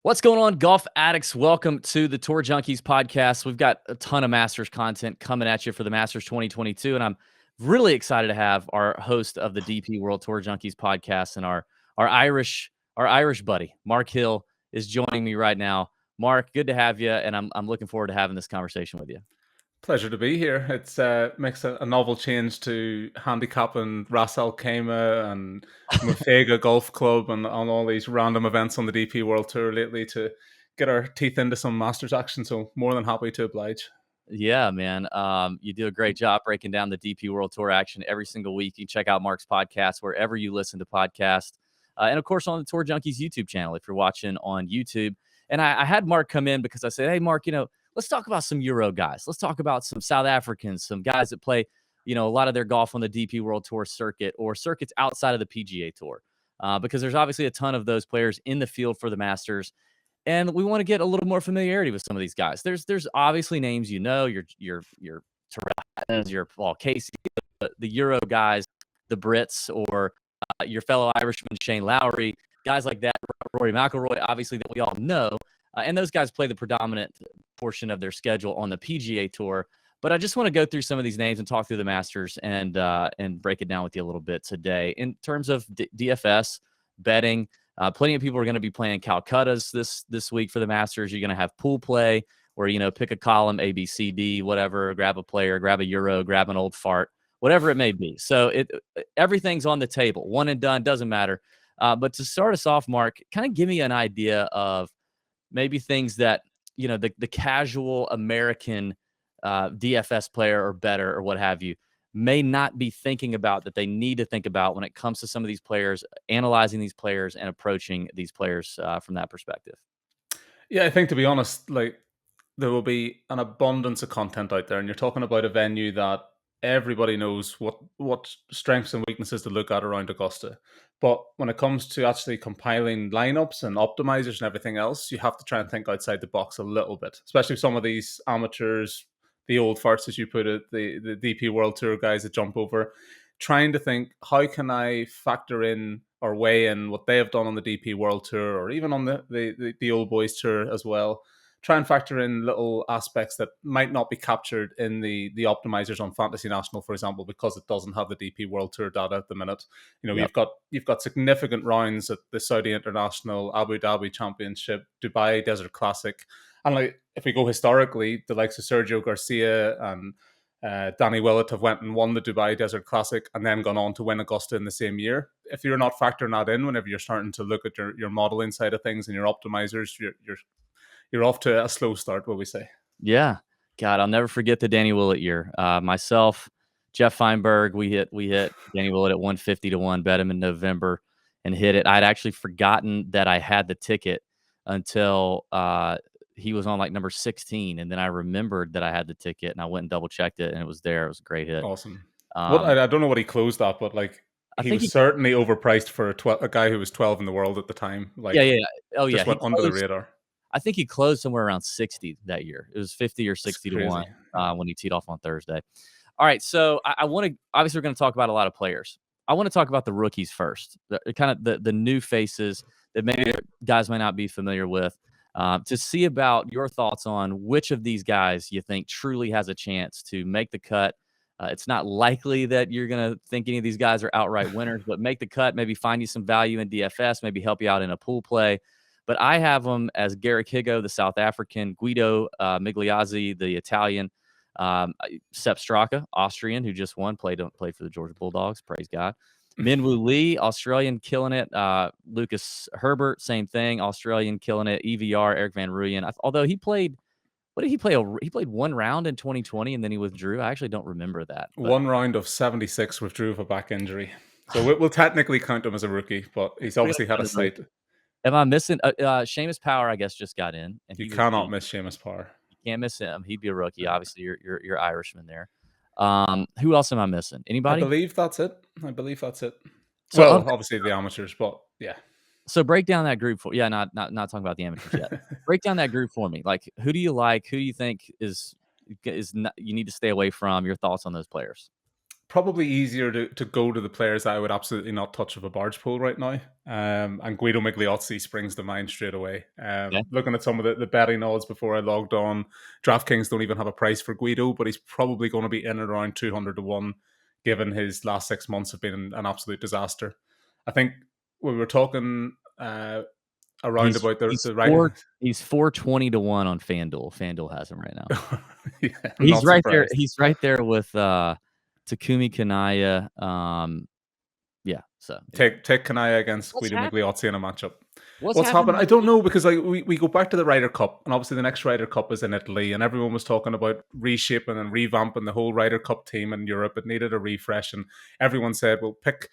What's going on, golf addicts? Welcome to the Tour Junkies podcast. We've got a ton of Masters content coming at you for the Masters 2022, and I'm really excited to have our host of the DP World Tour Junkies podcast and our Irish buddy Mark Hill is joining me right now. Mark, good to have you, and I'm looking forward to having this conversation with you. Pleasure to be here. It's makes a novel change to handicapping Ras Al Khaimah and Mufega Golf Club and on all these random events on the DP World Tour lately to get our teeth into some Masters action. So more than happy to oblige. Yeah, man. You do a great job breaking down the DP World Tour action every single week. You can check out Mark's podcast wherever you listen to podcasts. And of course, on the Tour Junkies YouTube channel, if you're watching on YouTube. And I had Mark come in because I said, hey, Mark, let's talk about some Euro guys. Let's talk about some South Africans, some guys that play, a lot of their golf on the DP World Tour circuit or circuits outside of the PGA Tour. Because there's obviously a ton of those players in the field for the Masters. And we want to get a little more familiarity with some of these guys. There's obviously names your Terrell, your Paul Casey, the Euro guys, the Brits, or your fellow Irishman Shane Lowry, guys like that, Rory McIlroy, obviously that we all know, and those guys play the predominant portion of their schedule on the PGA Tour. But I just want to go through some of these names and talk through the Masters and break it down with you a little bit today in terms of DFS betting. Plenty of people are going to be playing Calcuttas this week for the Masters. You're going to have pool play where, pick a column, A, B, C, D, whatever, grab a player, grab a Euro, grab an old fart, whatever it may be. So everything's on the table. One and done, doesn't matter. But to start us off, Mark, kind of give me an idea of maybe things that, the casual American DFS player or better or what have you may not be thinking about that they need to think about when it comes to some of these players, analyzing these players and approaching these players from that perspective. Yeah, I think to be honest, there will be an abundance of content out there, and you're talking about a venue that everybody knows what strengths and weaknesses to look at around Augusta. But when it comes to actually compiling lineups and optimizers and everything else, you have to try and think outside the box a little bit, especially some of these amateurs, the old farts, as you put it, the DP World Tour guys that jump over, trying to think, how can I factor in or weigh in what they have done on the DP World Tour or even on the Old Boys Tour as well. Try and factor in little aspects that might not be captured in the optimizers on Fantasy National, for example, because it doesn't have the DP World Tour data at the minute. Yep. You've got significant rounds at the Saudi International, Abu Dhabi Championship, Dubai Desert Classic, and if we go historically, the likes of Sergio Garcia and Danny Willett have went and won the Dubai Desert Classic and then gone on to win Augusta in the same year. If you're not factoring that in whenever you're starting to look at your modeling side of things and your optimizers, you're off to a slow start, will we say. Yeah. God, I'll never forget the Danny Willett year. Myself, Jeff Feinberg, we hit Danny Willett at 150 to 1, bet him in November and hit it. I'd actually forgotten that I had the ticket until he was on number 16. And then I remembered that I had the ticket and I went and double checked it and it was there. It was a great hit. Awesome. I don't know what he closed at, but he was certainly overpriced for a guy who was 12 in the world at the time. Yeah. Oh, yeah. Just went under the radar. I think he closed somewhere around 60 that year. It was 50 or 60 to 1 when he teed off on Thursday. All right, so I want to – obviously, we're going to talk about a lot of players. I want to talk about the rookies first, the new faces that maybe guys might not be familiar with, to see about your thoughts on which of these guys you think truly has a chance to make the cut. It's not likely that you're going to think any of these guys are outright winners, but make the cut, maybe find you some value in DFS, maybe help you out in a pool play. But I have them as Garrick Higo, the South African, Guido Migliozzi, the Italian, Sepp Straka, Austrian, who just won, played for the Georgia Bulldogs, praise God. Minwoo Lee, Australian, killing it. Lucas Herbert, same thing, Australian, killing it. EVR, Eric Van Rooyen. Although he played, what did he play? He played one round in 2020 and then he withdrew. I actually don't remember that. One round of 76 withdrew with a back injury. So we'll technically count him as a rookie, but he's obviously had a sight. Am I missing? Seamus Power, I guess, just got in. And you cannot miss Seamus Power. You can't miss him. He'd be a rookie. Obviously, you're Irishman there. Who else am I missing? Anybody? I believe that's it. So, obviously the amateurs, but yeah. So break down that group for not talking about the amateurs yet. Break down that group for me. Who do you like? Who do you think is not, you need to stay away from? Your thoughts on those players? probably easier to go to the players that I would absolutely not touch with a barge pole right now. And Guido Migliozzi springs to mind straight away. Yeah. Looking at some of the betting odds before I logged on, DraftKings don't even have a price for Guido, but he's probably going to be in and around 200 to 1, given his last 6 months have been an absolute disaster. I think when we were talking around He's about he's the right. 420 to 1 on FanDuel. FanDuel has him right now. Yeah, I'm He's not right there. surprised. He's right there with Takumi Kanaya. Yeah. So anyway. Take Kanaya against What's Guido happening? Migliozzi in a matchup. What's What's happening happened? to I the don't league? know, because like we go back to the Ryder Cup, and obviously the next Ryder Cup is in Italy, and everyone was talking about reshaping and revamping the whole Ryder Cup team in Europe. It needed a refresh, and everyone said, "Well, pick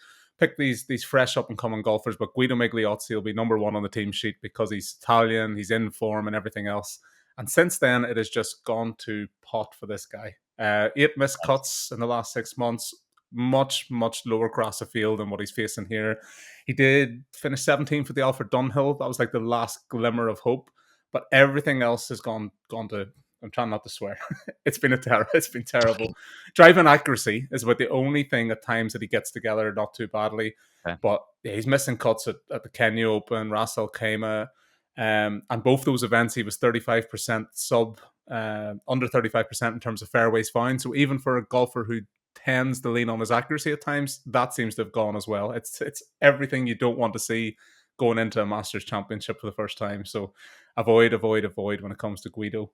these fresh up and coming golfers." But Guido Migliozzi will be number one on the team sheet because he's Italian, he's in form, and everything else. And since then, it has just gone to pot for this guy. 8 missed Yes. cuts in the last 6 months. Much lower grass of field than what he's facing here. He did finish 17th for the Alfred Dunhill. That was like the last glimmer of hope. But everything else has gone to. I'm trying not to swear. It's been it's been terrible. Driving accuracy is about the only thing at times that he gets together not too badly. Okay. But yeah, he's missing cuts at the Kenya Open, Ras Al Khaimah, and both those events he was 35% sub, under 35% in terms of fairways found. So even for a golfer who tends to lean on his accuracy at times, that seems to have gone as well. It's everything you don't want to see going into a Masters Championship for the first time. So avoid when it comes to Guido.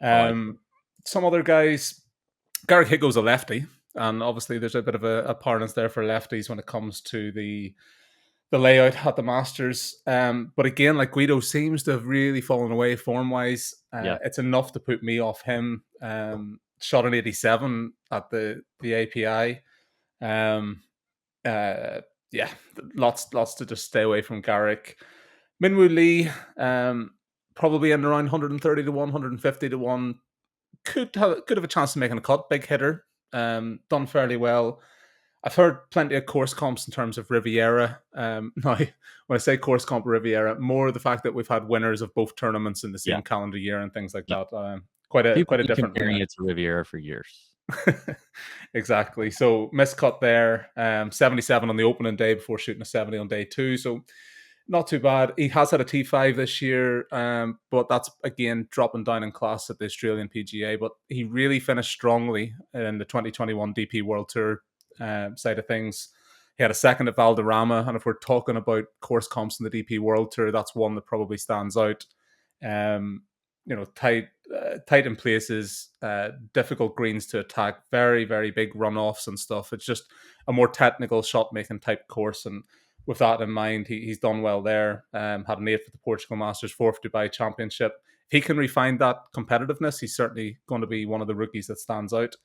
I like it. Some other guys, Garrick Higgo's a lefty, and obviously there's a bit of a parlance there for lefties when it comes to the layout at the Masters. But again, like Guido seems to have really fallen away form wise. Yeah. It's enough to put me off him. Shot an 87 at the API. Yeah, lots to just stay away from Garrick. Minwoo Lee, probably in around 130 to 1, 150 to 1. Could have a chance of making a cut. Big hitter. Done fairly well. I've heard plenty of course comps in terms of Riviera. Now, when I say course comp Riviera, more the fact that we've had winners of both tournaments in the Yeah. same calendar year and things like Yeah. that. Quite People a have been different comparing remit. it to Riviera for years. Exactly. So miscut there. 77 on the opening day before shooting a 70 on day 2. So not too bad. He has had a T5 this year, but that's again dropping down in class at the Australian PGA. But he really finished strongly in the 2021 DP World Tour side of things. He had a second at Valderrama, and if we're talking about course comps in the DP World Tour, that's one that probably stands out. Tight in places, difficult greens to attack, very big runoffs and stuff. It's just a more technical shot making type course, and with that in mind, he's done well there. Had an 8th at the Portugal Masters, 4th Dubai Championship. If he can refine that competitiveness, he's certainly going to be one of the rookies that stands out.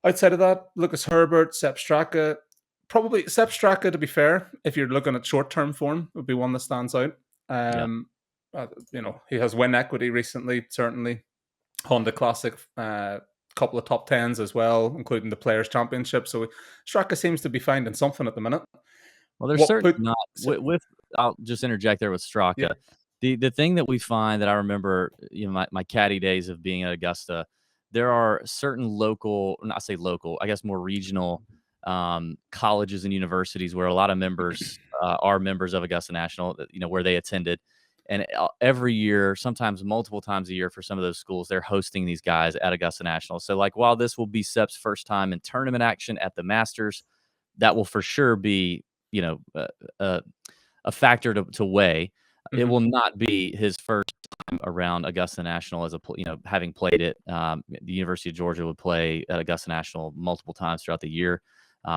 Outside of that, Lucas Herbert, Sepp Straka. Probably Sepp Straka, to be fair, if you're looking at short-term form, would be one that stands out. Yeah. He has win equity recently, certainly. Honda Classic, couple of top tens as well, including the Players Championship. So Straka seems to be finding something at the minute. Well, there's What certainly put not with I'll just interject there with Yeah. Straka. The thing that we find that I remember, my caddy days of being at Augusta, there are certain local, not say local, I guess more regional colleges and universities where a lot of members are members of Augusta National, where they attended. And every year, sometimes multiple times a year for some of those schools, they're hosting these guys at Augusta National. So, like, while this will be Sepp's first time in tournament action at the Masters, that will for sure be, a factor to weigh. It Mhm. will not be his first time around Augusta National as having played it. The University of Georgia would play at Augusta National multiple times throughout the year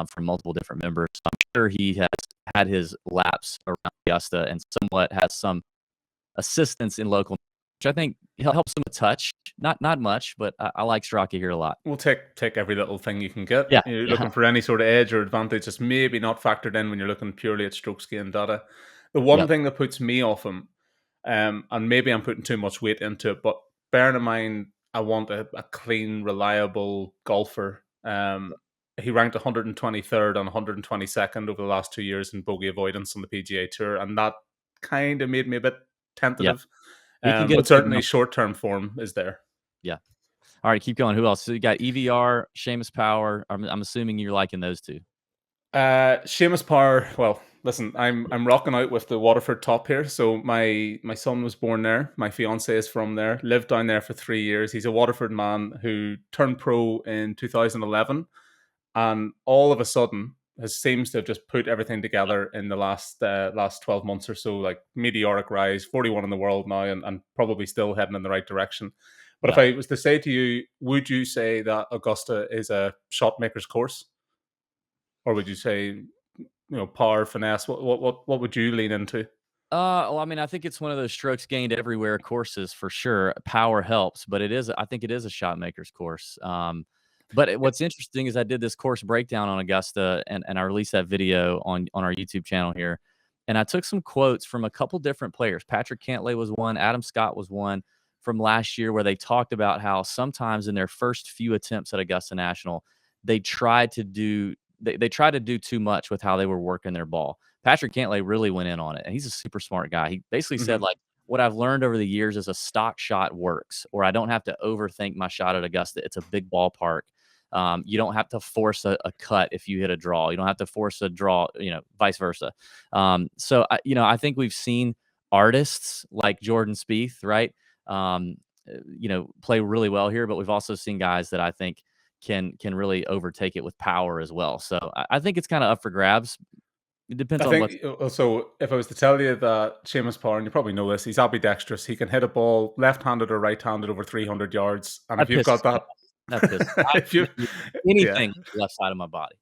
from multiple different members. So I'm sure he has had his laps around Augusta and somewhat has some assistance in local, which I think helps him a touch. Not much, but I like Straka here a lot. We'll take every little thing you can get. Yeah, You're yeah, looking for any sort of edge or advantage that's maybe not factored in when you're looking purely at strokes gained data. The one yep, thing that puts me off him, and maybe I'm putting too much weight into it, but bearing in mind, I want a clean, reliable golfer. He ranked 123rd and 122nd over the last 2 years in bogey avoidance on the PGA Tour, and that kind of made me a bit yeah. tentative. He can get But a big certainly number. short term form is there. Yeah. All right, keep going. Who else? So you got EVR, Seamus Power. I'm assuming you're liking those two. Seamus Power. Well, listen, I'm rocking out with the Waterford top here. So my son was born there. My fiance is from there. Lived down there for 3 years. He's a Waterford man who turned pro in 2011, and all of a sudden seems to have just put everything together in the last 12 months or so. Like meteoric rise, 41 in the world now, and probably still heading in the right direction. But if Yeah. I was to say to you, would you say that Augusta is a shot maker's course, or would you say power, finesse? What would you lean into? Well, I mean, I think it's one of those strokes gained everywhere courses for sure. Power helps, but I think it is a shot maker's course. What's interesting is I did this course breakdown on Augusta, and I released that video on our YouTube channel here. And I took some quotes from a couple different players. Patrick Cantlay was one, Adam Scott was one from last year, where they talked about how sometimes in their first few attempts at Augusta National, they tried to do they tried to do too much with how they were working their ball. Patrick Cantlay really went in on it, and he's a super smart guy. He basically said, Hmm. like, what I've learned over the years is a stock shot works, or I don't have to overthink my shot at Augusta. It's a big ballpark. You don't have to force a cut if you hit a draw. You don't have to force a draw, vice versa. I think we've seen artists like Jordan Spieth, right? Um, play really well here, but we've also seen guys that I think can really overtake it with power as well. So I think it's kind of up for grabs. It depends I on what think also, if I was to tell you that Seamus Power, and you probably know this, he's ambidextrous. He can hit a ball left-handed or right-handed over 300 yards. And if that you've got pisses me that, off. That pisses I if you, can't do yeah, anything with the left side of my body.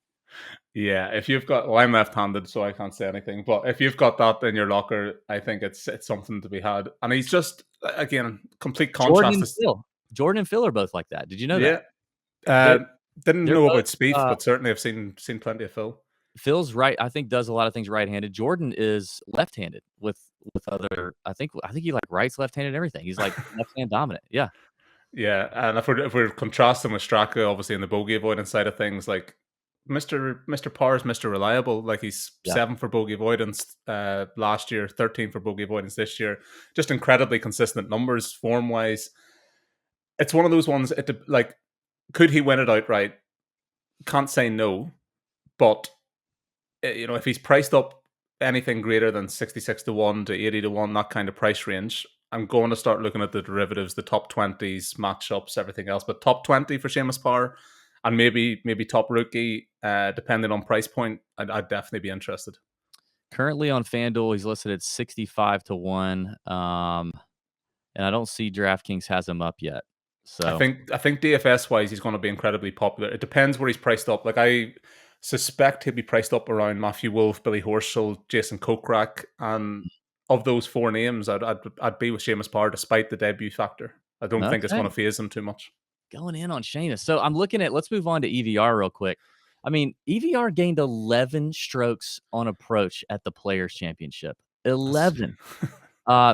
yeah, if you've got, well, I'm left-handed, so I can't say anything. But if you've got that in your locker, I think it's something to be had. And he's just, again, complete Jordan contrast. and Phil. Jordan and Phil are both like that. Did you know that? Yeah, They're uh, didn't they're know both about Spieth, but certainly I've seen plenty of Phil. Phil's right, I think, does a lot of things right-handed. Jordan is left-handed with other I think he, like, writes left-handed and everything. He's, like, left-hand dominant. Yeah. Yeah, and if we're contrasting with Straka, obviously in the bogey avoidance side of things, like Mister Parr is Mister Reliable. Like he's Yeah. 7 for bogey avoidance last year, 13 for bogey avoidance this year. Just incredibly consistent numbers form wise. It's one of those ones. Like, could he win it outright? Can't say no, but if he's priced up anything greater than 66 to 1 to 80 to 1, that kind of price range, I'm going to start looking at the derivatives, the top 20s, matchups, everything else. But top 20 for Seamus Power, and maybe top rookie, depending on price point, I'd definitely be interested. Currently on FanDuel, he's listed at 65 to 1, and I don't see DraftKings has him up yet. I So, think I think DFS wise, he's going to be incredibly popular. It depends where he's priced up. Like I suspect he'll be priced up around Matthew Wolff, Billy Horschel, Jason Kokrak, and of those four names, I'd be with Seamus Power despite the debut factor. I don't think it's going okay. to phase him too much. Going in on Shayna. So I'm looking at let's move on to EVR real quick. I mean, EVR gained 11 strokes on approach at the Players Championship. That's 11.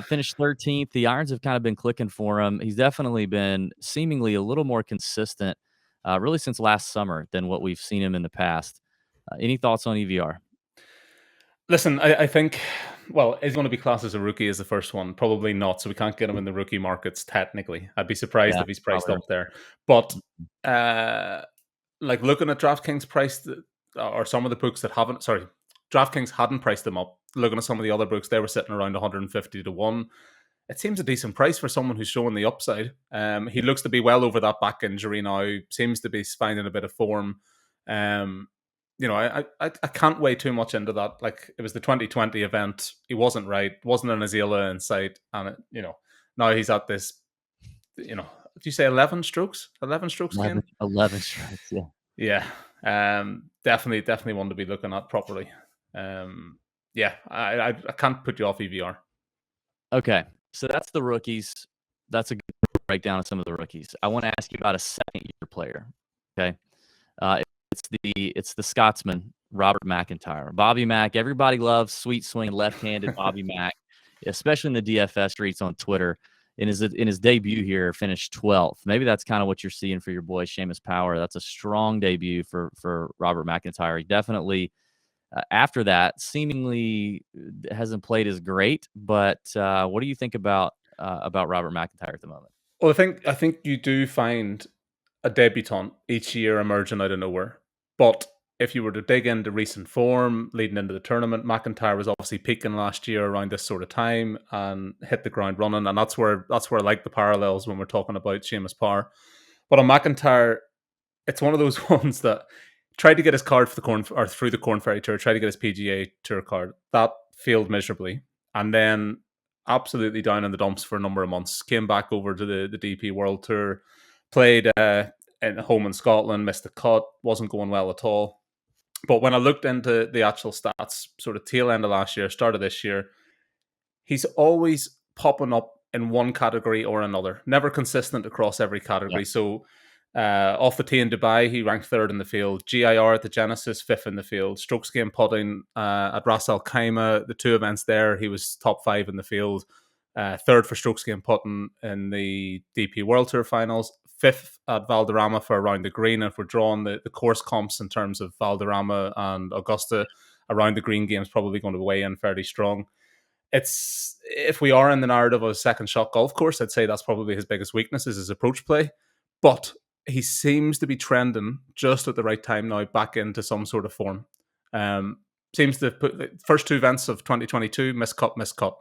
Finished 13th. The irons have kind of been clicking for him. He's definitely been seemingly a little more consistent, really since last summer than what we've seen him in the past. Any thoughts on EVR? Listen, I think, well, is going to be classed as a rookie as the first one? Probably not. So we can't get him in the rookie markets technically. I'd be surprised Yeah, if he's priced probably. up there. But like looking at DraftKings price, or some of the books that haven't, sorry, DraftKings hadn't priced them up. Looking at some of the other books, they were sitting around 150 to 1. It seems a decent price for someone who's showing the upside. He looks to be well over that back injury now. Seems to be finding a bit of form. Um, I can't weigh too much into that. Like it was the 2020 event. He wasn't right. Wasn't an Azila in sight, and now he's at this. Did you say 11 strokes? 11 strokes 11, again? 11 strokes. Yeah. Yeah. Definitely one to be looking at properly. Yeah, I can't put you off EVR. Okay. So that's the rookies. That's a good breakdown of some of the rookies. I want to ask you about a second year player. Okay. Uh, it's the Scotsman, Robert McIntyre. Bobby Mack, everybody loves sweet swing left-handed Bobby Mack, especially in the DFS streets on Twitter. In his debut here, finished 12th. Maybe that's kind of what you're seeing for your boy Seamus Power. That's a strong debut for Robert McIntyre. He definitely after that seemingly hasn't played as great. But what do you think about Robert McIntyre at the moment? Well, I think you do find a debutant each year emerging out of nowhere. But if you were to dig into recent form leading into the tournament, McIntyre was obviously peaking last year around this sort of time and hit the ground running. And that's where I like the parallels when we're talking about Seamus Power. But on McIntyre, it's one of those ones that tried to get his card for the corn or through the Corn Ferry Tour, tried to get his PGA Tour card. That failed miserably, and then absolutely down in the dumps for a number of months. Came back over to the DP World Tour, played at home in Scotland, missed the cut, wasn't going well at all. But when I looked into the actual stats, sort of tail end of last year, start of this year, he's always popping up in one category or another, never consistent across every Yeah, category. So, off the tee in Dubai, he ranked third in the field. GIR at the Genesis, fifth in the field. Strokes game putting at Ras Al Khaimah, the two events there, he was top five in the field. Third for strokes game putting in the DP World Tour finals. Fifth at Valderrama for around the green. If we're drawing the course comps in terms of Valderrama and Augusta, around the green game is probably going to weigh in fairly strong. It's if we are in the narrative of a second shot golf course, I'd say that's probably his biggest weakness is his approach play. But he seems to be trending just at the right time now back into some sort of form. Um, Seems to put the first two events of 2022 miscut, miscut.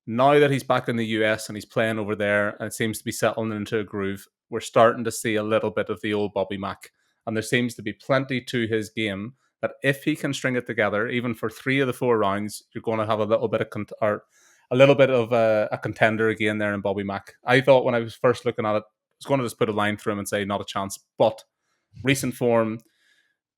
Now that he's back in the US and he's playing over there and it seems to be settling into a groove, we're starting to see a little bit of the old Bobby Mack. And there seems to be plenty to his game that if he can string it together, even for 3 of the 4 rounds, you're going to have a little bit of a little bit of a contender again there in Bobby Mack. I thought when I was first looking at it, I was going to just put a line through him and say not a chance. But recent form,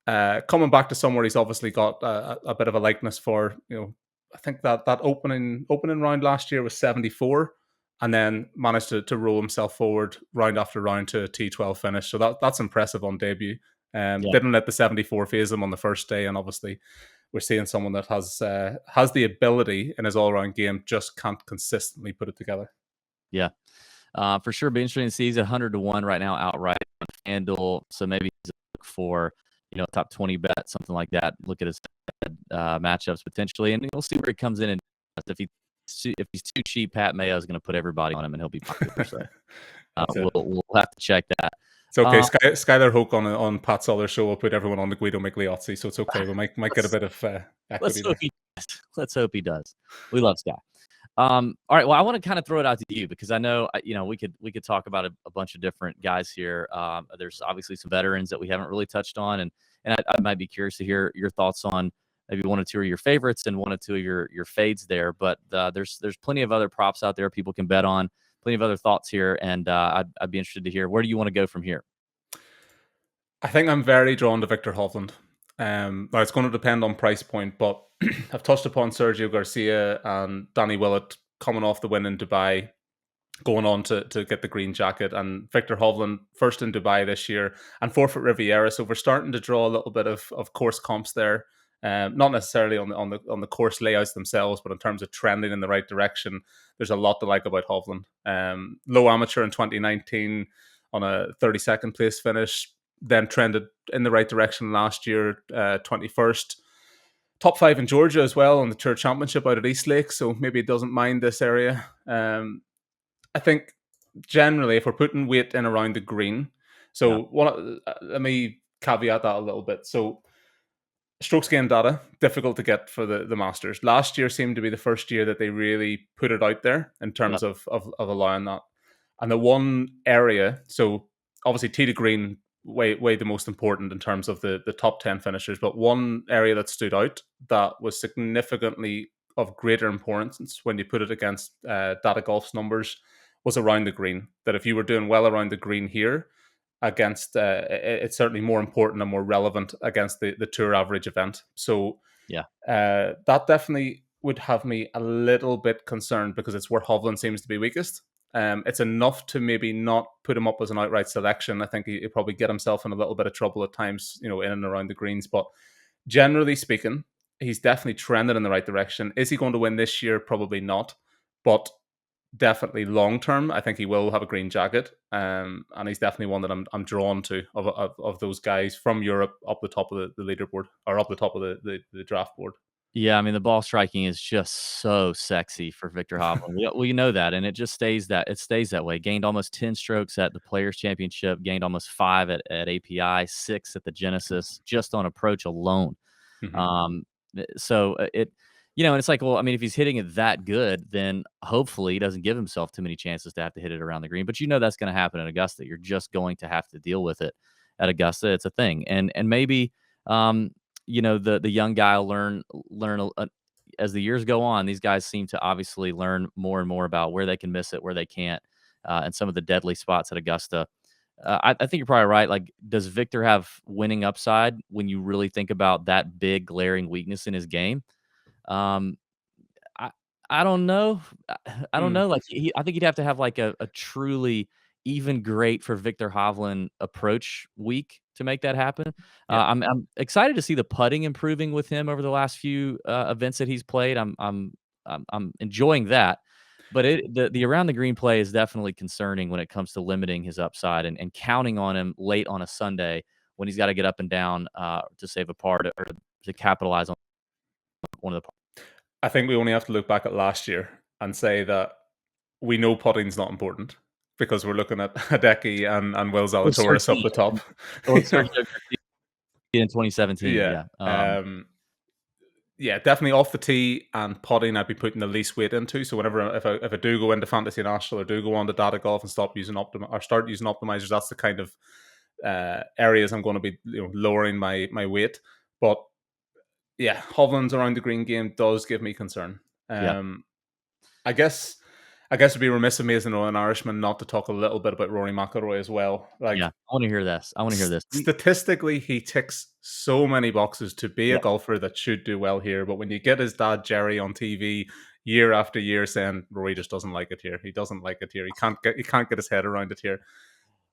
coming back to somewhere he's obviously got a bit of a likeness for. I think that opening round last year was 74, and then managed to roll himself forward round after round to a T12 finish. So that's impressive on debut. yeah, Didn't let the 74 phase him on the first day, and obviously we're seeing someone that has the ability in his all round game, just can't consistently put it together. yeah. For sure, be interesting to see. He's 100 to 1 right now outright on FanDuel, so maybe he's a look for top 20 bet, something like that. Look at his matchups potentially, and we'll see where he comes in. And if he's too cheap, Pat Mayo is going to put everybody on him, and he'll be popular. So That's it. we'll have to check that. It's okay. Skylar Hoke on Pat's other show will put everyone on the Guido Migliozzi, so it's okay. We might get a bit of Let's equity hope there. he does. Let's hope he does. We love Sky. All right. Well, I want to kind of throw it out to you because I know we could talk about a bunch of different guys here. There's obviously some veterans that we haven't really touched on, and I might be curious to hear your thoughts on maybe one or two of your favorites and one or two of your fades there. But there's plenty of other props out there people can bet on. Plenty of other thoughts here, and I'd be interested to hear where do you want to go from here. I think I'm very drawn to Victor Hovland. Now it's going to depend on price point, but I've touched upon Sergio Garcia and Danny Willett coming off the win in Dubai, going on to get the green jacket, and Victor Hovland first in Dubai this year and fourth at Riviera. So we're starting to draw a little bit of course comps there. Not necessarily on the course layouts themselves, but in terms of trending in the right direction, there's a lot to like about Hovland. Low amateur in 2019 on a 32nd place finish, then trended in the right direction last year, 21st. Top five in Georgia as well on the Tour Championship out at Eastlake, so maybe it doesn't mind this area. I think generally, if we're putting weight in around the green, Yeah, so let me caveat that a little bit. So strokes gain data, difficult to get for the Masters. Last year seemed to be the first year that they really put it out there in yeah, terms of allowing that. And the one area, so obviously tee to green, way the most important in terms of the top 10 finishers, but one area that stood out that was significantly of greater importance when you put it against Data Golf's numbers was around the green. That if you were doing well around the green here, against it's certainly more important and more relevant against the tour average event. So yeah, that definitely would have me a little bit concerned because it's where Hovland seems to be weakest. It's enough to maybe not put him up as an outright selection. I think he'll probably get himself in a little bit of trouble at times, in and around the greens. But generally speaking, he's definitely trending in the right direction. Is he going to win this year? Probably not. But definitely long term, I think he will have a green jacket, and he's definitely one that I'm drawn to of those guys from Europe up the top of the leaderboard or up the top of the draft board. Yeah, I mean, the ball striking is just so sexy for Victor Hovland. We know that, and it stays that way. Gained almost 10 strokes at the Players Championship, gained almost 5 at API, 6 at the Genesis, just on approach alone. Mhm. Um, so it and it's like, well, I mean, if he's hitting it that good, then hopefully he doesn't give himself too many chances to have to hit it around the green. But that's going to happen at Augusta. You're just going to have to deal with it at Augusta. It's a thing, and maybe um, the young guy will learn as the years go on. These guys seem to obviously learn more and more about where they can miss it, where they can't, and some of the deadly spots at Augusta. I think you're probably right. Like, does Victor have winning upside when you really think about that big glaring weakness in his game? Um, I I don't know. I don't Mm. know. Like, I think he'd have to have like a truly even great for Victor Hovland approach week to make that happen. Yeah. I'm excited to see the putting improving with him over the last few events that he's played. I'm enjoying that. But the around the green play is definitely concerning when it comes to limiting his upside and counting on him late on a Sunday when he's got to get up and down to save a part or to capitalize on one of the. I think we only have to look back at last year and say that we know putting's not important because we're looking at Hideki and Will With Zalatoris up Sergio the top. with You know? Sergio Garcia in 2017, Yeah. yeah, Yeah, definitely off the tee and putting I'd be putting the least weight into. So whenever if I do go into Fantasy National or do go on to data golf and stop using start using optimizers, that's the kind of areas I'm going to be lowering my weight. But yeah, Hovland's around the green game does give me concern. yeah, Um, I guess it'd be remiss of me as an Irishman not to talk a little bit about Rory McIlroy as well. yeah. Like I wanna hear this. I wanna hear this. statistically, he ticks so many boxes to be a Yeah, golfer that should do well here. But when you get his dad Jerry on TV year after year saying Rory just doesn't like it here, he doesn't like it here. He can't get his head around it here.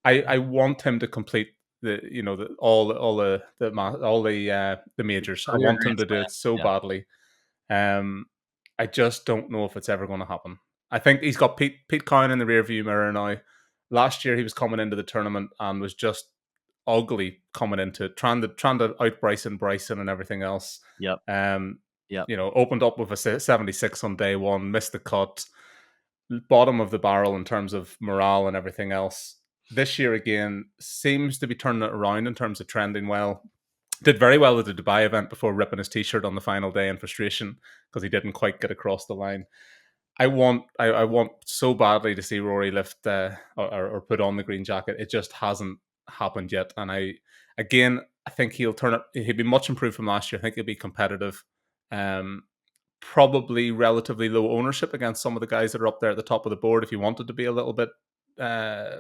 I want him to complete the majors. I career want grand him to do slam. it so Yeah, badly. Um, I just don't know if it's ever going to happen. I think he's got Pete Cowan in the rearview mirror now. Last year he was coming into the tournament and was just ugly coming into it, trying to out Bryson and everything else. yep, Um, yep, opened up with a 76 on day one, missed the cut, bottom of the barrel in terms of morale and everything else. This year again seems to be turning it around in terms of trending well. Did very well at the Dubai event before ripping his t-shirt on the final day in frustration because he didn't quite get across the line. I want so badly to see Rory lift or put on the green jacket. It just hasn't happened yet, and I think he'll turn it. He'll be much improved from last year. I think he'll be competitive. Um, Probably relatively low ownership against some of the guys that are up there at the top of the board. If you wanted to be a little bit uh,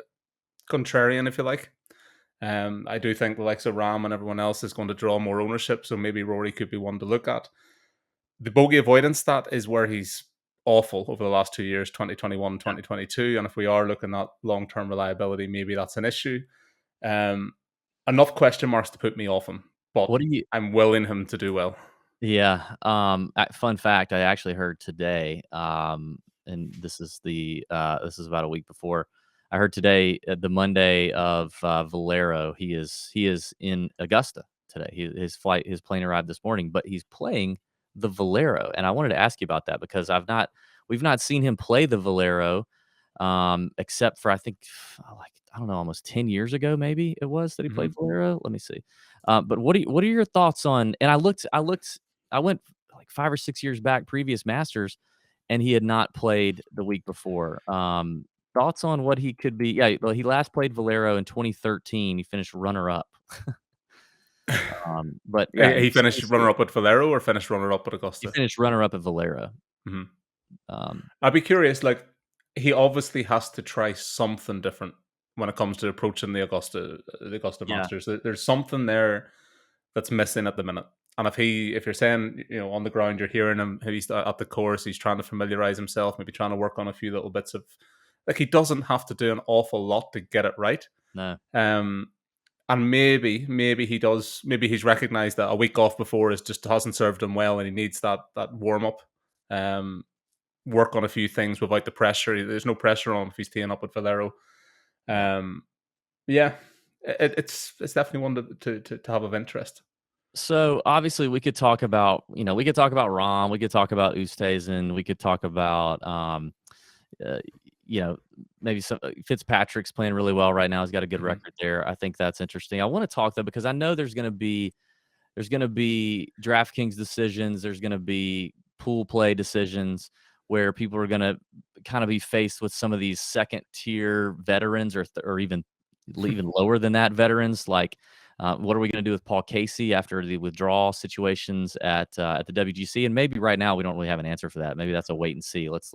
contrarian, if you like, I do think the likes of Ram and everyone else is going to draw more ownership. So maybe Rory could be one to look at. The bogey avoidance stat is where he's awful over the last 2 years, 2021, yeah. 2022. And if we are looking at long term reliability, maybe that's an issue. Um, Enough question marks to put me off him, but What do you I'm willing him to do well. Yeah, fun fact, I actually heard today, and this is about a week before. I heard today, the Monday of, Valero, he is in Augusta today. His plane arrived this morning, but he's playing the Valero, and I wanted to ask you about that because we've not seen him play the Valero, except for I think, like, I don't know, almost 10 years ago, maybe it was that he played Mhm. Valero? Let me see. But what are your thoughts on and I went like 5 or 6 years back, previous Masters, and he had not played the week before. Thoughts on what he could be yeah, well, he last played Valero in 2013, he finished runner-up. But yeah, He finished seriously, runner up at Valero or finished runner up at he Augusta. finished runner-up at Valero. Mhm. Um, I'd be curious. Like he obviously has to try something different when it comes to approaching the Augusta yeah, Masters. There's something there that's missing at the minute. And if you're saying on the ground, you're hearing him, he's at the course, he's trying to familiarize himself, maybe trying to work on a few little bits of like he doesn't have to do an awful lot to get it right. no, Um, and maybe he does. Maybe he's recognized that a week off before is just hasn't served him well, and he needs that warm up. Um, Work on a few things without the pressure. There's no pressure on him if he's teeing up at Valero. yeah. Yeah, it's definitely one to have of interest. So obviously we could talk about, we could talk about Rom, we could talk about Oosthuizen, we could talk about, uh, you know, maybe some Fitzpatrick's playing really well right now. He's got a good Mhm. record there. I think that's interesting. I want to talk though because I know there's going to be DraftKings decisions. There's going to be pool play decisions where people are going to kind of be faced with some of these second tier veterans or even lower than that veterans. Like, what are we going to do with Paul Casey after the withdrawal situations at the WGC? And maybe right now we don't really have an answer for that. Maybe that's a wait and see. Let's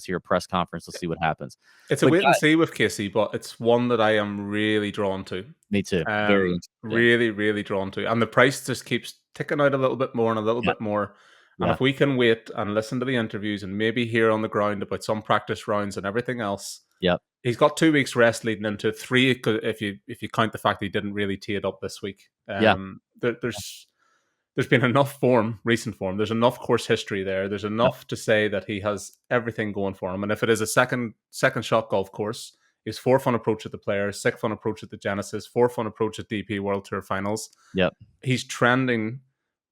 hear a press conference. Let's see what happens. It's a But wait and see with Casey, but it's one that I am really drawn to. me too. Very interested in. Really, really drawn to. And the price just keeps ticking out a little bit more and a little Yeah, bit more. And yeah, if we can wait and listen to the interviews and maybe hear on the ground about some practice rounds and everything else, yep, he's got 2 weeks rest leading into three if you count the fact that he didn't really tee it up this week. yeah, There's been enough form, recent form. There's enough course history there. There's yep, enough to say that he has everything going for him. And if it is a second shot golf course, his fourth on approach at the Players, sixth on approach at the Genesis, fourth on approach at DP World Tour Finals. yep. He's trending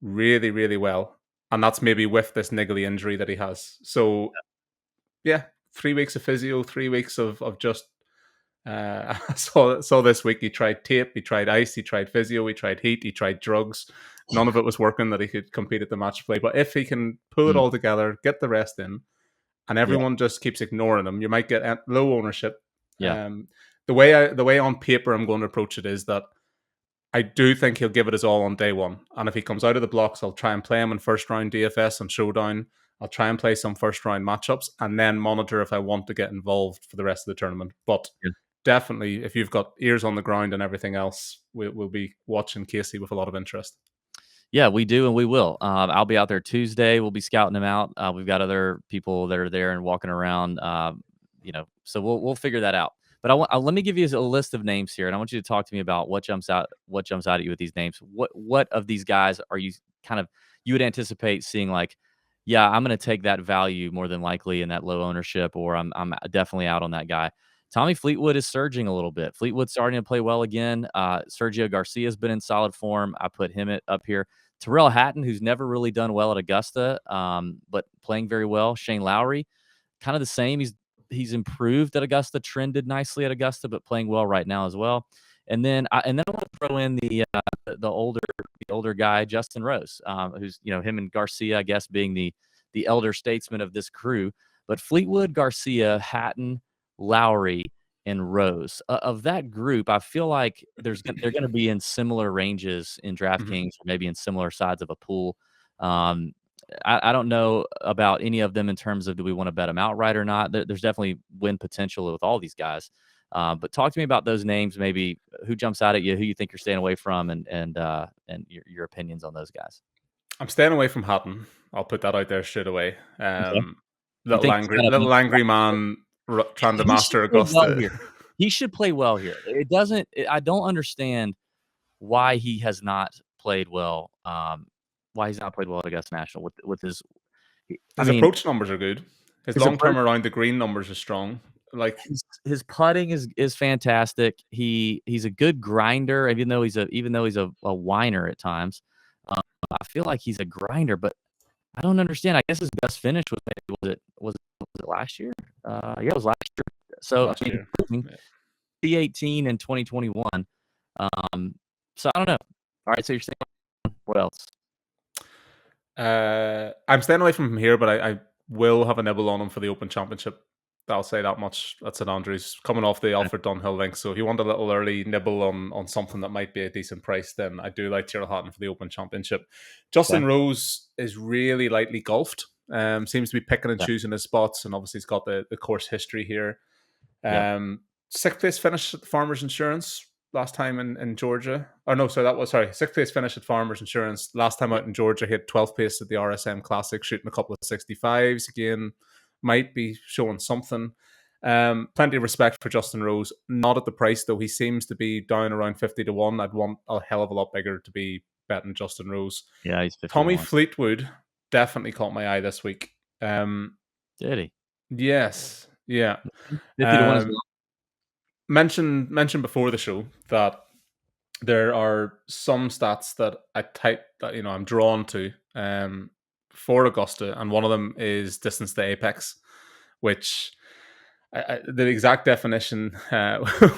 really, really well, and that's maybe with this niggly injury that he has. So yeah, 3 weeks of physio, 3 weeks of just. I saw this week he tried tape, he tried ice, he tried physio, he tried heat, he tried drugs. None of it was working that he could compete at the match play. But if he can pull it Mm, all together, get the rest in, and yeah, everyone just keeps ignoring him, you might get low ownership. yeah. Um, the way on paper I'm going to approach it is that I do think he'll give it his all on day one. And if he comes out of the blocks, I'll try and play him in first round DFS and Showdown. I'll try and play some first round matchups and then monitor if I want to get involved for the rest of the tournament. But definitely, if you've got ears on the ground and everything else, we'll be watching Casey with a lot of interest. Yeah, we do, and we will. I'll be out there Tuesday. We'll be scouting them out. We've got other people that are there and walking around. So we'll figure that out. But let me give you a list of names here, and I want you to talk to me about what jumps out at you with these names. What of these guys are you kind of you would anticipate seeing like, yeah, I'm going to take that value more than likely in that low ownership, or I'm definitely out on that guy. Tommy Fleetwood is surging a little bit. Fleetwood's starting to play well again. Sergio Garcia has been in solid form. I put him up here. Terrell Hatton, who's never really done well at Augusta, but playing very well. Shane Lowry, kind of the same. He's improved at Augusta, trended nicely at Augusta, but playing well right now as well. And then I want to throw in the older guy, Justin Rose, who's him and Garcia, I guess, being the elder statesman of this crew. But Fleetwood, Garcia, Hatton, Lowry, and Rose. Of that group, I feel like they're going to be in similar ranges in Mhm. DraftKings, or maybe in similar sides of a pool. Um, I don't know about any of them in terms of do we want to bet them outright or not. There's definitely win potential with all these guys. But talk to me about those names. Maybe who jumps out at you, who you think you're staying away from, and your opinions on those guys. I'm staying away from Hatton. I'll put that out there straight away. Okay. You think he's got a Little angry man trying to he should master play well Augusta. here. He should play well here. It doesn't. I don't understand why he has not played well. Why he's not played well at Augusta National with his. I His mean, approach numbers are good. His his long approach, term around the green numbers are strong. Like his putting is fantastic. He's a good grinder, even though he's a whiner at times. Um, I feel like he's a grinder, but I don't understand. I guess his best finish was maybe was it last year? Yeah, it was last year. So I last year. mean, Yeah. T18 in 2021. So I don't know. All right, so you're saying what else? I'm staying away from him here, but I will have a nibble on him for the Open Championship. I'll say that much. That's St Andrews coming off the Okay. Alfred Dunhill link. So if you want a little early nibble on something that might be a decent price, then I do like Tyrrell Hatton for the Open Championship. Okay. Justin Rose is really lightly golfed. Seems to be picking and Yeah. choosing his spots, and obviously he's got the course history here. Yep. Sixth place finish at Farmers Insurance last time in Georgia. Or no, sorry, that was sorry. Sixth place finish at Farmers Insurance. Last time out in Georgia, he had 12th place at the RSM Classic, shooting a couple of 65s. Again, might be showing something. Plenty of respect for Justin Rose. Not at the price though. He seems to be down around 50 to 1. I'd want a hell of a lot bigger to be betting Justin Rose. Yeah, he's 50 to Tommy 1. Fleetwood definitely caught my eye this week. Did he? Yes, yeah. 50 to 1 as Um, well. mentioned before the show that there are some stats that I that I'm drawn to for Augusta, and one of them is distance to apex, which the exact definition,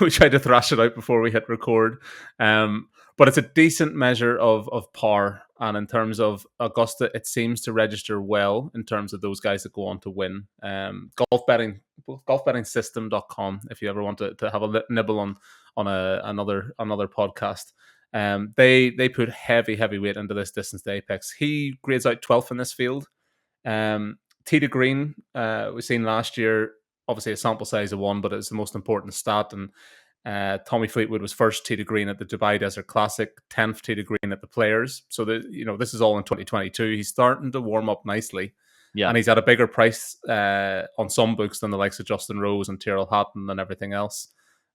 we tried to thrash it out before we hit record, but it's a decent measure of power. And in terms of Augusta, it seems to register well in terms of those guys that go on to win. Golfbettingsystem.com, if you ever want to have a nibble on another podcast. They put heavy weight into this distance to apex. He grades out 12th in this field. Tee to green, we've seen last year, obviously a sample size of one, but it's the most important stat. And Tommy Fleetwood was first tee to green at the Dubai Desert Classic, 10th tee to green at the Players. So this is all in 2022. He's starting to warm up nicely. Yeah. And he's at a bigger price on some books than the likes of Justin Rose and Tyrrell Hatton and everything else.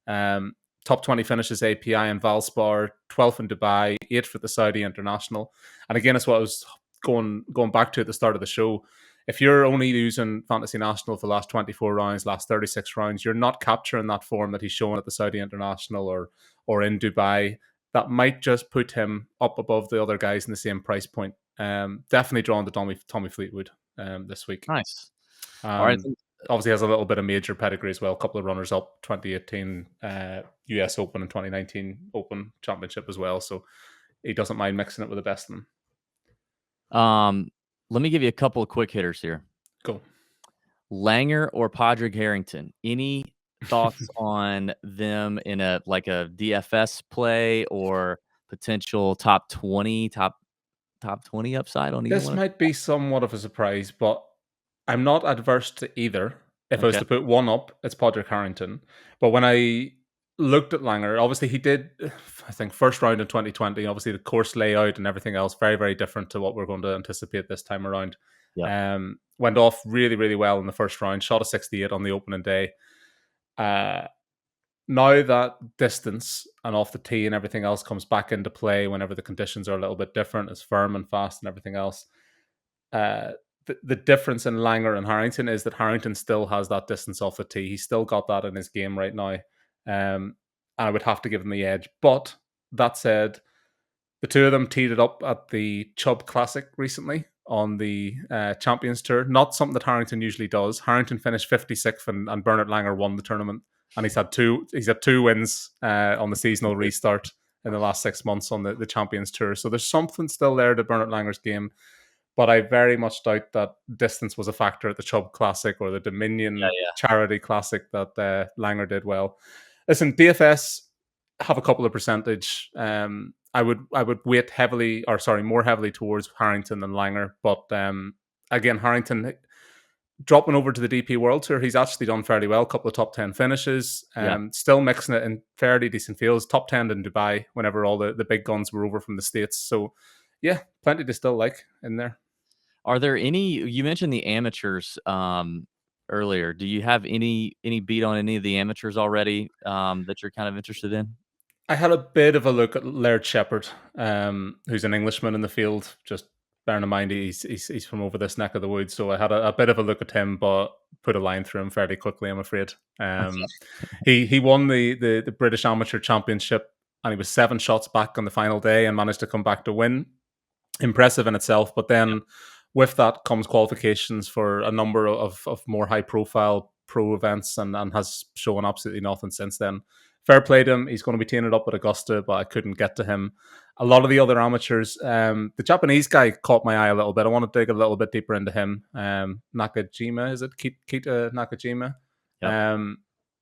Top 20 finishes API and Valspar, 12th in Dubai, 8th for the Saudi International. And again, it's what I was going back to at the start of the show. If you're only using Fantasy National for the last 24 rounds, last 36 rounds, you're not capturing that form that he's shown at the Saudi International or in Dubai. That might just put him up above the other guys in the same price point. Definitely drawn to Tommy Fleetwood this week. Nice. All right. Obviously has a little bit of major pedigree as well. A couple of runners up, 2018 US Open and 2019 Open Championship as well. So he doesn't mind mixing it with the best of them. Let me give you a couple of quick hitters here. Go. Langer or Padraig Harrington. Any thoughts on them in a DFS play or potential top 20 upside on either one? This might be somewhat of a surprise, but I'm not adverse to either. If I was to put one up, it's Padraig Harrington. But when I looked at Langer, obviously he did, I think, first round in 2020. Obviously the course layout and everything else, very, very different to what we're going to anticipate this time around. Yeah. Went off really, really well in the first round, shot a 68 on the opening day. Now that distance and off the tee and everything else comes back into play whenever the conditions are a little bit different, it's firm and fast and everything else. The difference in Langer and Harrington is that Harrington still has that distance off the tee. He's still got that in his game right now. And I would have to give him the edge. But that said, the two of them teed it up at the Chubb Classic recently on the Champions Tour. Not something that Harrington usually does. Harrington finished 56th and Bernard Langer won the tournament. And he's had two wins on the seasonal restart in the last 6 months on the Champions Tour. So there's something still there to Bernard Langer's game. But I very much doubt that distance was a factor at the Chubb Classic or the Dominion Charity Classic that Langer did well. Listen, DFS have a couple of percentage. I would weight more heavily towards Harrington than Langer. But again, Harrington dropping over to the DP World Tour, he's actually done fairly well. A couple of top 10 finishes. Still mixing it in fairly decent fields. Top 10 in Dubai whenever all the big guns were over from the States. So yeah, plenty to still like in there. Are there any? You mentioned the amateurs earlier. Do you have any beat on any of the amateurs already that you're kind of interested in? I had a bit of a look at Laird Shepherd, who's an Englishman in the field. Just bearing in mind he's from over this neck of the woods, so I had a bit of a look at him, but put a line through him fairly quickly, I'm afraid. He won the British Amateur Championship, and he was 7 shots back on the final day and managed to come back to win. Impressive in itself, but then with that comes qualifications for a number of more high-profile pro events and has shown absolutely nothing since then. Fair play to him. He's going to be teeing it up at Augusta, but I couldn't get to him. A lot of the other amateurs, the Japanese guy caught my eye a little bit. I want to dig a little bit deeper into him. Nakajima, is it? Kita Nakajima? Yep.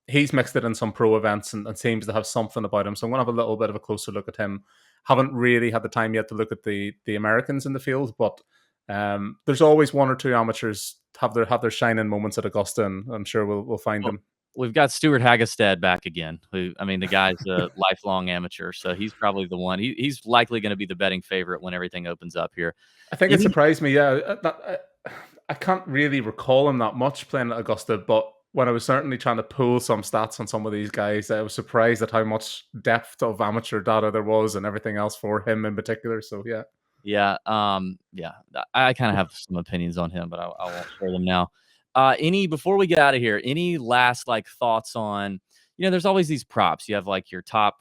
He's mixed it in some pro events and seems to have something about him. So I'm going to have a little bit of a closer look at him. Haven't really had the time yet to look at the Americans in the field, but there's always one or two amateurs have their shining moments at Augusta, and I'm sure we'll find them. We've got Stuart Hagestad back again. The guy's a lifelong amateur, so he's probably the one. He's likely going to be the betting favorite when everything opens up here. I think it surprised me. Yeah, I can't really recall him that much playing at Augusta, but when I was certainly trying to pull some stats on some of these guys, I was surprised at how much depth of amateur data there was and everything else for him in particular. So yeah. Yeah, I kind of have some opinions on him, but I won't share them now. Before we get out of here, any last thoughts on, there's always these props. You have your top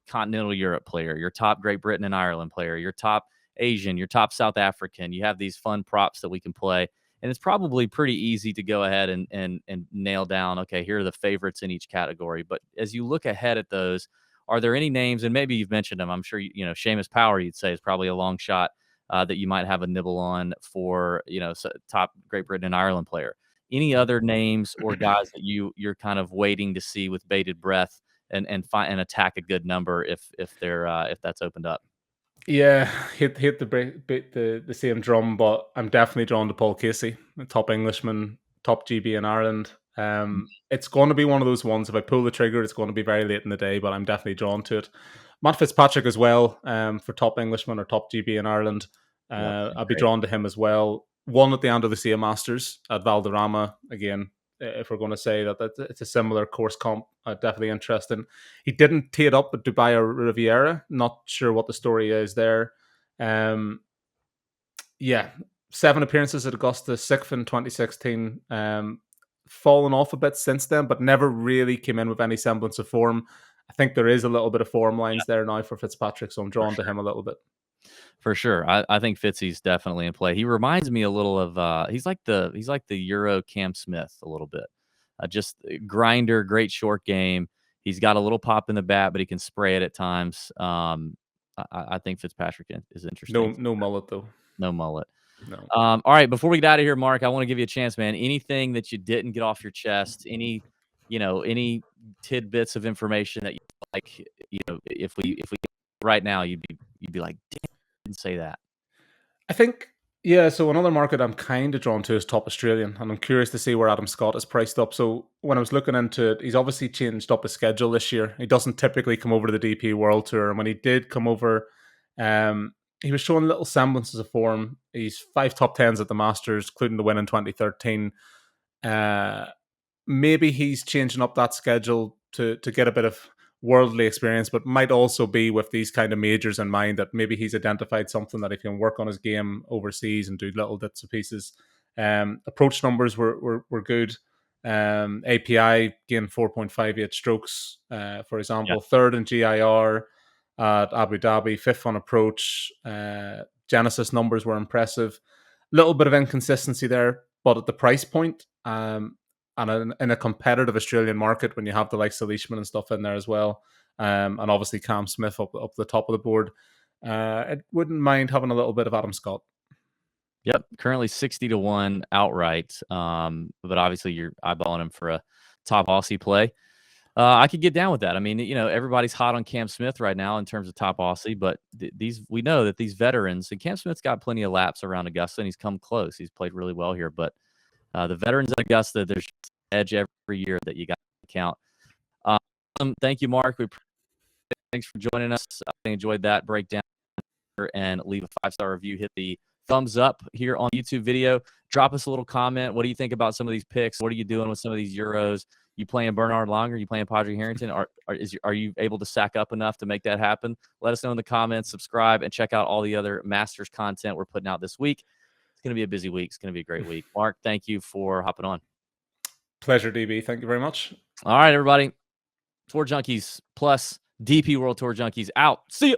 continental Europe player, your top Great Britain and Ireland player, your top Asian, your top South African. You have these fun props that we can play. And it's probably pretty easy to go ahead and nail down, okay, here are the favorites in each category. But as you look ahead at those, are there any names, and maybe you've mentioned them, I'm sure, Seamus Power, you'd say, is probably a long shot that you might have a nibble on for, top Great Britain and Ireland player. Any other names or guys that you're kind of waiting to see with bated breath and attack a good number if that's opened up? Yeah, hit the bit the same drum, but I'm definitely drawn to Paul Casey, the top Englishman, top GB in Ireland. It's going to be one of those ones. If I pull the trigger, it's going to be very late in the day, but I'm definitely drawn to it. Matt Fitzpatrick as well, for top Englishman or top GB in Ireland. Yep, I'd be great. drawn to him as well. One at the end of the SEA Masters at Valderrama again. If we're going to say that it's a similar course comp, definitely interesting. He didn't tee it up at Dubai or Riviera. Not sure what the story is there. Yeah, 7 appearances at Augusta, sixth in 2016. Fallen off a bit since then, but never really came in with any semblance of form. I think there is a little bit of form lines there now for Fitzpatrick, so I'm drawn to him a little bit. For sure. I think Fitzy's definitely in play. He reminds me a little of he's like the Euro Cam Smith a little bit. Just grinder, great short game. He's got a little pop in the bat, but he can spray it at times. I think Fitzpatrick is interesting. No mullet though. No mullet. No. All right, before we get out of here, Mark, I want to give you a chance, man. Anything that you didn't get off your chest, any tidbits of information that you like, if we right now, you'd be like, damn, I didn't say that. I think, yeah, so another market I'm kind of drawn to is top Australian, and I'm curious to see where Adam Scott is priced up. So when I was looking into it, he's obviously changed up his schedule this year. He doesn't typically come over to the DP World Tour, and when he did come over, he was showing little semblances of form. He's 5 top tens at the Masters, including the win in 2013. Maybe he's changing up that schedule to get a bit of worldly experience, but might also be with these kind of majors in mind that maybe he's identified something that he can work on his game overseas and do little bits and pieces. Approach numbers were good. API gained 4.58 strokes, for example, third in GIR at Abu Dhabi, fifth on approach. Genesis numbers were impressive. Little bit of inconsistency there, but at the price point, and in a competitive Australian market, when you have the likes of Leishman and stuff in there as well, and obviously Cam Smith up the top of the board, I wouldn't mind having a little bit of Adam Scott. Yep, currently 60-1 outright, but obviously you're eyeballing him for a top Aussie play. I could get down with that. I mean, everybody's hot on Cam Smith right now in terms of top Aussie, but we know that these veterans, and Cam Smith's got plenty of laps around Augusta, and he's come close. He's played really well here, but the veterans at Augusta, there's an edge every year that you got to count. Thank you, Mark. Thanks for joining us. I enjoyed that breakdown, and leave a 5-star review. Hit the thumbs up here on YouTube video. Drop us a little comment. What do you think about some of these picks? What are you doing with some of these Euros? You playing Bernard Langer? Are you playing Padraig Harrington? Are you able to sack up enough to make that happen? Let us know in the comments. Subscribe and check out all the other Masters content we're putting out this week. It's going to be a busy week. It's going to be a great week. Mark, thank you for hopping on. Pleasure, DB. Thank you very much. All right, everybody. Tour Junkies plus DP World Tour Junkies out. See you.